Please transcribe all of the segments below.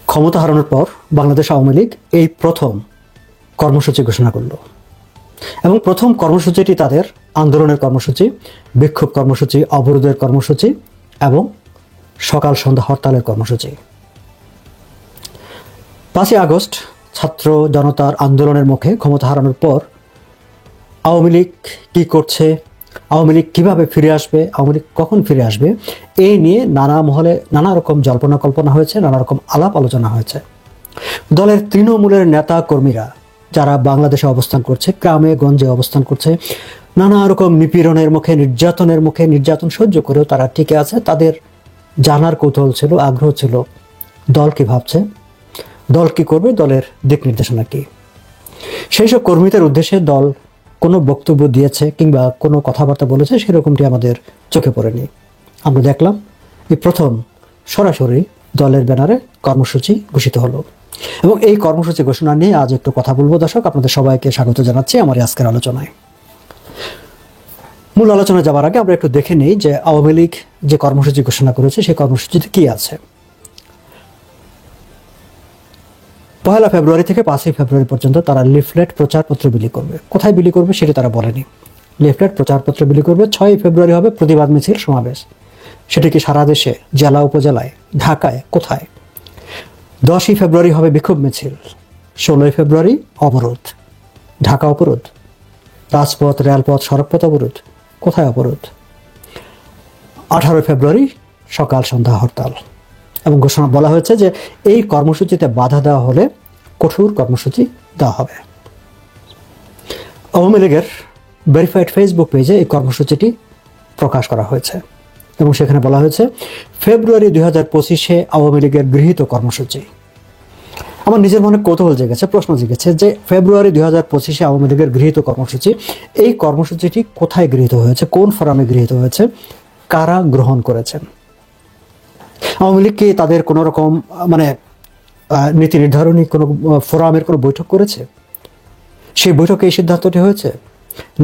ক্ষমতা হারানোর পর বাংলাদেশ আওয়ামী লীগ এই প্রথম কর্মসূচি ঘোষণা করল এবং প্রথম কর্মসূচিটি তাদের আন্দোলনের কর্মসূচি, বিক্ষোভ কর্মসূচি, অবরোধের কর্মসূচি এবং সকাল সন্ধ্যা হরতালের কর্মসূচি। 5ই আগস্ট ছাত্র জনতার আন্দোলনের মুখে ক্ষমতা হারানোর পর আওয়ামী লীগ কী করছে, আওয়ামী লীগ কীভাবে ফিরে আসবে, আওয়ামী লীগ কখন ফিরে আসবে, এই নিয়ে নানা মহলে নানা রকম জল্পনা কল্পনা হয়েছে, নানা রকম আলাপ আলোচনা হয়েছে। দলের তৃণমূলের নেতা কর্মীরা যারা বাংলাদেশে অবস্থান করছে, গ্রামে গঞ্জে অবস্থান করছে, নানা রকম নিপীড়নের মুখে, নির্যাতনের মুখে, নির্যাতন সহ্য করেও তারা টিকে আছে। তাদের জানার কৌতূহল ছিল, আগ্রহ ছিল দল কী ভাবছে, দল কী করবে, দলের দিক নির্দেশনা কী। সেই সব কর্মীদের উদ্দেশ্যে দল কোনো বক্তব্য দিয়েছে কিংবা কোনো কথাবার্তা বলেছে সেরকমটি আমাদের চোখে পড়েনি। আমরা দেখলাম এই প্রথম সরাসরি দলের ব্যানারে কর্মসূচি ঘোষিত হলো এবং এই কর্মসূচি ঘোষণা নিয়ে আজ একটু কথা বলবো। দর্শক, আপনাদের সবাইকে স্বাগত জানাচ্ছি আমার আজকের আলোচনায়। মূল আলোচনা যাওয়ার আগে আমরা একটু দেখে নিই যে আওয়ামী লীগ যে কর্মসূচি ঘোষণা করেছে সেই কর্মসূচিতে কি আছে। 1 ফেব্রুয়ারি থেকে 5 ফেব্রুয়ারি পর্যন্ত তারা লিফলেট প্রচারপত্র বিলি করবে। কোথায় বিলি করবে সেটা তারা বলেনি। লিফলেট প্রচারপত্র বিলি করবে। 6 ফেব্রুয়ারি হবে প্রতিবাদ মিছিল সমাবেশ। সেটি কি সারা দেশে, জেলা উপজেলায়, ঢাকায়, কোথায়? 10 ফেব্রুয়ারি হবে বিক্ষোভ মিছিল। 16 ফেব্রুয়ারি অবরোধ, ঢাকা অবরোধ, রাজপথ, রেলপথ, সড়কপথ অবরোধ, কোথায় অবরোধ? 18 ফেব্রুয়ারি সকাল সন্ধ্যা হরতাল এবং ঘোষণা বলা হয়েছে যে এই কর্মসূচিতে বাধা দেওয়া হলে কঠোর কর্মসূচি দেওয়া হবে। আওয়ামী লীগের ভেরিফাইড ফেসবুক পেজে এই কর্মসূচিটি প্রকাশ করা হয়েছে এবং সেখানে বলা হয়েছে ফেব্রুয়ারি 2025 আওয়ামী লীগের গৃহীত কর্মসূচি। আমার নিজের মনে কৌতূহল জেগেছে, প্রশ্ন জেগেছে যে ফেব্রুয়ারি 2025 আওয়ামী লীগের গৃহীত কর্মসূচি, এই কর্মসূচিটি কোথায় গৃহীত হয়েছে, কোন ফোরামে গৃহীত হয়েছে, কারা গ্রহণ করেছেন? আওয়ামী লীগ কি তাদের কোনো রকম নীতি নির্ধারণী কোনো ফোরামের কোনো বৈঠক করেছে? সেই বৈঠকে এই সিদ্ধান্তটি হয়েছে,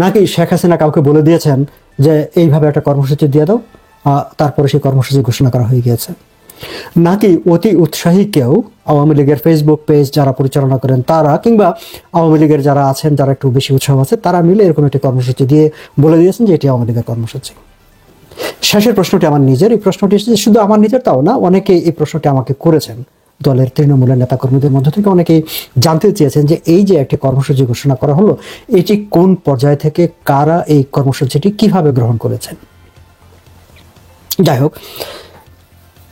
নাকি শেখ হাসিনা কাউকে বলে দিয়েছেন যে এইভাবে একটা কর্মসূচি দিয়ে দাও, তারপরে সেই কর্মসূচি ঘোষণা করা হয়ে গিয়েছে? নাকি অতি উৎসাহী কেউ আওয়ামী লীগের ফেসবুক পেজ যারা পরিচালনা করেন তারা, কিংবা আওয়ামী লীগের যারা আছেন যারা একটু বেশি উৎসাহ আছে, তারা মিলে এরকম একটি কর্মসূচি দিয়ে বলে দিয়েছেন যে এটি আওয়ামী লীগের কর্মসূচি? শেষের প্রশ্নটি আমার নিজের। এই প্রশ্নটি শুধু আমার নিজের তাও না, অনেকেই এই প্রশ্নটি আমাকে করেছেন। দলের তৃণমূলের নেতাকর্মীদের মধ্য থেকে অনেকেই জানতে চেয়েছেন যে এই যে একটি কর্মসূচি ঘোষণা করা হলো, এটি কোন পর্যায় থেকে কারা এই কর্মসূচিটি কিভাবে গ্রহণ করেছেন। যাই হোক,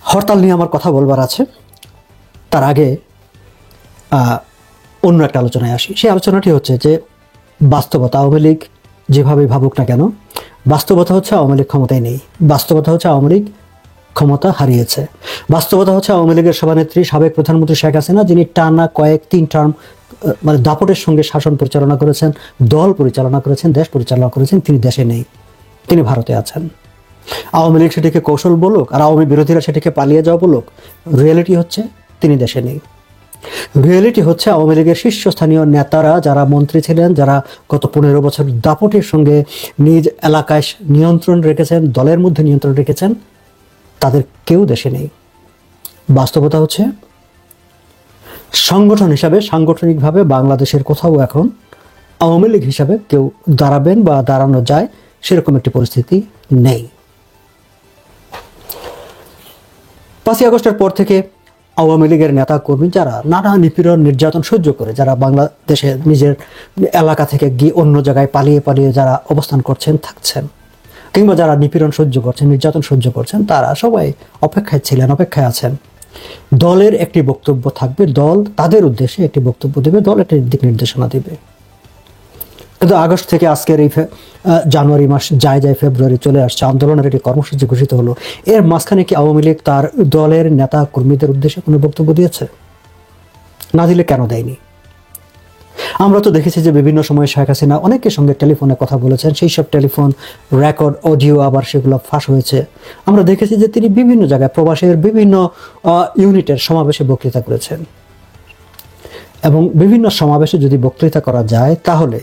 হরতাল নিয়ে আমার কথা বলবার আছে। তার আগে অন্য একটা আলোচনায় আসি। সেই আলোচনাটি হচ্ছে যে বাস্তবতা, আওয়ামী লীগ যেভাবে ভাবুক না কেন, বাস্তবতা হচ্ছে আওয়ামী লীগ ক্ষমতায় নেই। বাস্তবতা হচ্ছে আওয়ামী লীগ ক্ষমতা হারিয়েছে। বাস্তবতা হচ্ছে আওয়ামী লীগের সভানেত্রী সাবেক প্রধানমন্ত্রী শেখ হাসিনা, যিনি টানা 3 টার্ম দাপটের সঙ্গে শাসন পরিচালনা করেছেন, দল পরিচালনা করেছেন, দেশ পরিচালনা করেছেন, তিনি দেশে নেই, তিনি ভারতে আছেন। আওয়ামী লীগ সেটিকে কৌশল বলুক আর আওয়ামী বিরোধীরা সেটিকে পালিয়ে যাওয়া বলুক, রিয়েলিটি হচ্ছে তিনি দেশে নেই। রিয়েলিটি হচ্ছে আওয়ামী লীগের শীর্ষস্থানীয় নেতারা যারা মন্ত্রী ছিলেন, যারা গত 15 বছর দাপটের সঙ্গে নিজ এলাকায় নিয়ন্ত্রণ রেখেছেন, দলের মধ্যে নিয়ন্ত্রণ রেখেছেন, তাদের কেউ দেশে নেই। বাস্তবতা হচ্ছে সংগঠন হিসাবে, সাংগঠনিকভাবে বাংলাদেশের কোথাও এখন আওয়ামী লীগ হিসাবে কেউ দাঁড়াবেন বা দাঁড়ানো যায় সেরকম একটি পরিস্থিতি নেই। 5ই আগস্টের পর থেকে আওয়ামী লীগের নেতা কর্মী যারা নানা নিপীড়ন নির্যাতন সহ্য করে, যারা বাংলাদেশে নিজের এলাকা থেকে গিয়ে অন্য জায়গায় পালিয়ে পালিয়ে যারা অবস্থান করছেন, থাকছেন, কিংবা যারা নিপীড়ন সহ্য করছেন, নির্যাতন সহ্য করছেন, তারা সবাই অপেক্ষায় ছিলেন, অপেক্ষায় আছেন। দলের একটি বক্তব্য থাকবে, দল তাদের উদ্দেশ্যে একটি বক্তব্য দেবে, দল একটি দিক নির্দেশনা দেবে। কিন্তু আগস্ট থেকে আজকের এই জানুয়ারি মাস যায় ফেব্রুয়ারি চলে আসছে, আন্দোলনের একটি কর্মসূচি ঘোষিত হলো। এর মাঝখানে কি আওয়ামী লীগ তার দলের নেতা কর্মীদের উদ্দেশ্যে কোনো বক্তব্য দিয়েছে? না দিলে কেন দেয়নি? আমরা তো দেখেছি যে বিভিন্ন সময় শেখ হাসিনা অনেকের সঙ্গে টেলিফোনে কথা বলেছেন, সেই সব টেলিফোন রেকর্ড অডিও আবার সেগুলো ফাঁস হয়েছে। আমরা দেখেছি যে তিনি বিভিন্ন জায়গায় প্রবাসের বিভিন্ন ইউনিটের সমাবেশে বক্তৃতা করেছেন এবং বিভিন্ন সমাবেশে যদি বক্তৃতা করা যায় তাহলে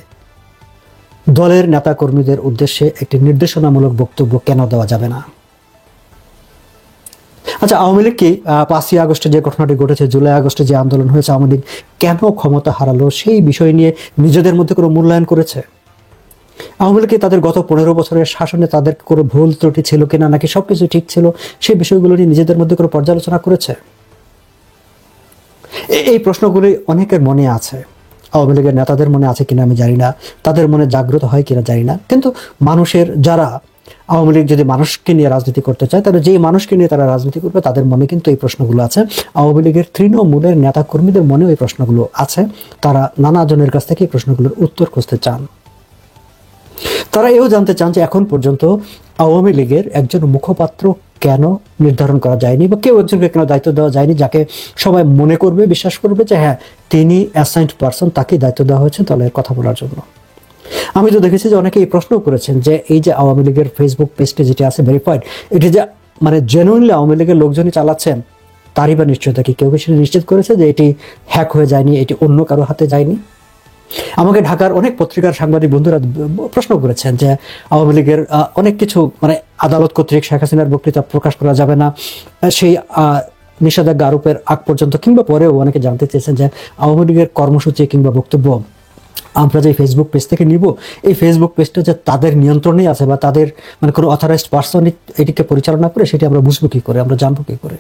দলের নেতাকর্মীদের উদ্দেশ্যে একটি নির্দেশনামূলক বক্তব্য কেন দেওয়া যাবে না? আচ্ছা, আওয়ামী লীগ কি 5ই আগস্টে যে ঘটনাটি ঘটেছে, জুলাই আগস্টে যে আন্দোলন হয়েছে, আওয়ামী লীগ কেন ক্ষমতা হারালো সেই বিষয় নিয়ে নিজেদের মধ্যে কোনো মূল্যায়ন করেছে? আওয়ামী লীগ কি তাদের গত 15 বছরের শাসনে তাদের কোনো ভুল ত্রুটি ছিল কিনা, নাকি সবকিছু ঠিক ছিল, সেই বিষয়গুলো নিয়ে নিজেদের মধ্যে কোনো পর্যালোচনা করেছে? এই প্রশ্নগুলি অনেকের মনে আছে। আওয়ামী লীগের নেতাদের মনে আছে কিনা আমি জানি না, তাদের মনে জাগ্রত হয় কিনা জানি না, কিন্তু মানুষের যারা আওয়ামী লীগ যদি মানুষকে নিয়ে রাজনীতি করতে চায়, তাহলে যেই মানুষকে নিয়ে তারা রাজনীতি করবে তাদের মনে কিন্তু এই প্রশ্নগুলো আছে। আওয়ামী লীগের তৃণমূলের নেতা কর্মীদের মনেও এই প্রশ্নগুলো আছে। তারা নানা জনের কাছ থেকে এই প্রশ্নগুলোর উত্তর খুঁজতে চান। তারা এও জানতে চান যে এখন পর্যন্ত আওয়ামী লীগের একজন মুখপাত্র কেন নির্ধারণ করা যায়নি, বা কেউ একজনকে কেন দায়িত্ব দেওয়া যায়নি যাকে সবাই মনে করবে, বিশ্বাস করবে যে হ্যাঁ তিনি অ্যাসাইন্ড পারসন, তাকে দায়িত্ব দেওয়া হয়েছে দলের কথা বলার জন্য। আমি তো দেখেছি যে অনেকে এই প্রশ্ন করেছেন যে এই যে আওয়ামী লীগের ফেসবুক পেজটি যেটি আছে ভেরিফাইড, এটি যে মানে জেনুইনলি আওয়ামী লীগের লোকজনই চালাচ্ছেন, তারই বা নিশ্চয়তা কি? কেউ সেটা নিশ্চিত করেছে যে এটি হ্যাক হয়ে যায়নি, এটি অন্য কারো হাতে যায়নি? আমাকে ঢাকার অনেক পত্রিকার সাংবাদিক বন্ধুরা প্রশ্ন করেছেন যে আওয়ামী লীগের অনেক কিছু মানে আদালত কর্তৃক শেখ হাসিনার বক্তৃতা প্রকাশ করা যাবে না, সেই নিষেধাজ্ঞা আরোপের আগ পর্যন্ত কিংবা পরেও অনেকে জানতে চেয়েছেন যে আওয়ামী লীগের কর্মসূচি কিংবা বক্তব্য আমরা যে ফেসবুক পেজ থেকে নিব, এই ফেসবুক পেজটা যে তাদের নিয়ন্ত্রণেই আছে বা তাদের মানে কোনো অথরাইজড পার্সন এটিকে পরিচালনা করে, সেটি আমরা বুঝবো কী করে, আমরা জানবো কী করে?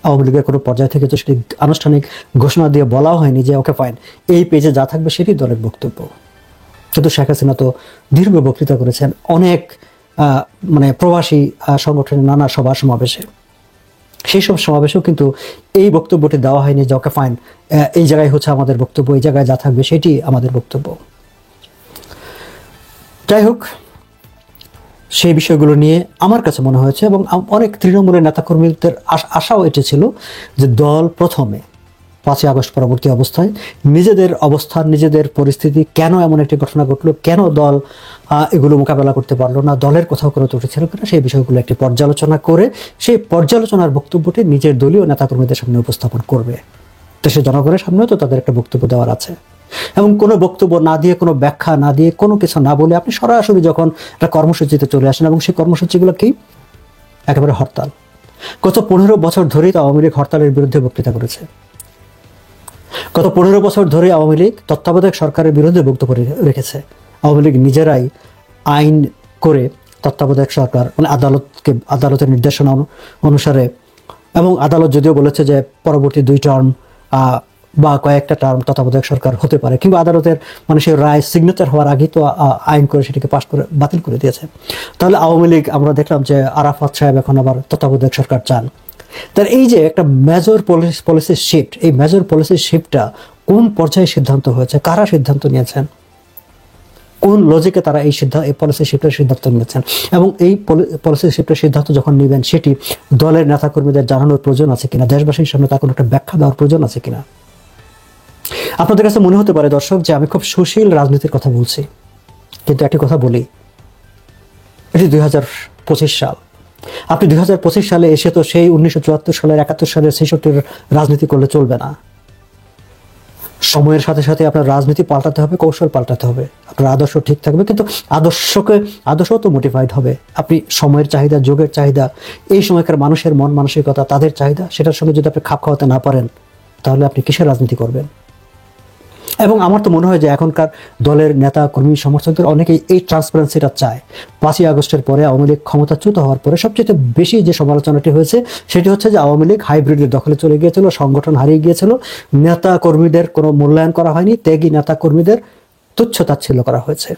আওয়ামী লীগের কোনো পর্যায় থেকে তো সেটি আনুষ্ঠানিক ঘোষণা দিয়ে বলাও হয়নি যে ওকে ফাইন, এই পেজে যা থাকবে সেটি দলের বক্তব্য। কিন্তু শেখ হাসিনা তো দীর্ঘ বক্তৃতা করেছেন অনেক মানে প্রবাসী সংগঠনের নানা সভা সমাবেশে। সেই সব সমাবেশেও কিন্তু এই বক্তব্যটি দেওয়া হয়নি যে ওকে ফাইন, এই জায়গায় হচ্ছে আমাদের বক্তব্য, এই জায়গায় যা থাকবে সেটি আমাদের বক্তব্য। যাই হোক, সেই বিষয়গুলো নিয়ে আমার কাছে মনে হয়েছে এবং অনেক তৃণমূলের নেতাকর্মীদের আশাও এটি ছিল যে দল প্রথমে 5ই আগস্ট পরবর্তী অবস্থায় নিজেদের অবস্থান, নিজেদের পরিস্থিতি, কেন এমন একটি ঘটনা ঘটলো, কেন দল এগুলো মোকাবেলা করতে পারলো না, দলের কোথাও কোনো ত্রুটি ছিল কিনা, সেই বিষয়গুলো একটি পর্যালোচনা করে সেই পর্যালোচনার বক্তব্যটি নিজের দলীয় নেতাকর্মীদের সামনে উপস্থাপন করবে। দেশের জনগণের সামনেও তো তাদের একটা বক্তব্য দেওয়ার আছে। এবং কোনো বক্তব্য না দিয়ে, কোনো ব্যাখ্যা না দিয়ে, কোনো কিছু না বলে আপনি সরাসরি যখন একটা কর্মসূচিতে চলে আসেন, এবং সেই কর্মসূচিগুলো কি একেবারে হরতাল। গত 15 বছর ধরেই তো আওয়ামী লীগ হরতালের বিরুদ্ধে বক্তৃতা করেছে। গত 15 বছর ধরে আওয়ামী লীগ তত্ত্বাবধায়ক সরকারের বিরুদ্ধে বক্তব্য রেখেছে। আওয়ামী লীগ নিজেরাই আইন করে তত্ত্বাবধায়ক সরকার মানে আদালতের নির্দেশনা অনুসারে, এবং আদালত যদিও বলেছে যে পরবর্তী 2 টার্ম বা কয়েকটা টার্ম তত্ত্বাবধায়ক সরকার হতে পারে, কিংবা আদালতের মানে সেই রায় সিগনেচার হওয়ার আগেই তো আইন করে সেটাকে পাশ করে বাতিল করে দিয়েছে। তাহলে আওয়ামী লীগ আমরা দেখলাম যে আরাফাত সাহেব এখন আবার তত্ত্বাবধায়ক সরকার চান। তার এই যে একটা মেজর পলিসি শিফট, এই মেজর পলিসি শিফটটা কোন পর্যায়ে সিদ্ধান্ত হয়েছে, কারা সিদ্ধান্ত নিয়েছেন, কোন লজিকে তারা এই পলিসি শিফটের সিদ্ধান্ত নিয়েছেন, এবং এই পলিসি শিফটের সিদ্ধান্ত যখন নেবেন সেটি দলের নেতাকর্মীদের জানানোর প্রয়োজন আছে কিনা, দেশবাসীর সামনে তা কোনো একটা ব্যাখ্যা দেওয়ার প্রয়োজন আছে কিনা। আপনাদের কাছে মনে হতে পারে দর্শক যে আমি খুব সুশীল রাজনীতির কথা বলছি, কিন্তু একটি কথা বলি, এটি 2025 সাল। আপনি 2025 সালে এসে তো সেই 1974 সালের 71 সালের 66 রাজনীতি করলে চলবে না। সময়ের সাথে সাথে আপনার রাজনীতি পাল্টাতে হবে, কৌশল পাল্টাতে হবে। আপনার আদর্শ ঠিক থাকবে, কিন্তু আদর্শ তো মোটিফাইড হবে। আপনি সময়ের চাহিদা, যুগের চাহিদা, এই সময়কার মানুষের মন মানসিকতা, তাদের চাহিদা, সেটার সঙ্গে যদি আপনি খাপ খাওয়াতে না পারেন, তাহলে আপনি কিসের রাজনীতি করবেন? এবং আমার তো মনে হয় যে এখনকার দলের নেতা কর্মী সমর্থকদের অনেকেই এই ট্রান্সপারেন্সিটা চায়। 5ই আগস্টের পরে আওয়ামী লীগ ক্ষমতাচ্যুত হওয়ার পরে সবচেয়ে বেশি যে সমালোচনাটি হয়েছে সেটি হচ্ছে যে আওয়ামী লীগ হাইব্রিডের দখলে চলে গিয়েছিল, সংগঠন হারিয়ে গিয়েছিল, নেতা কর্মীদের কোনো মূল্যায়ন করা হয়নি, ত্যাগী নেতা কর্মীদের তুচ্ছ তাচ্ছিল্য করা হয়েছে।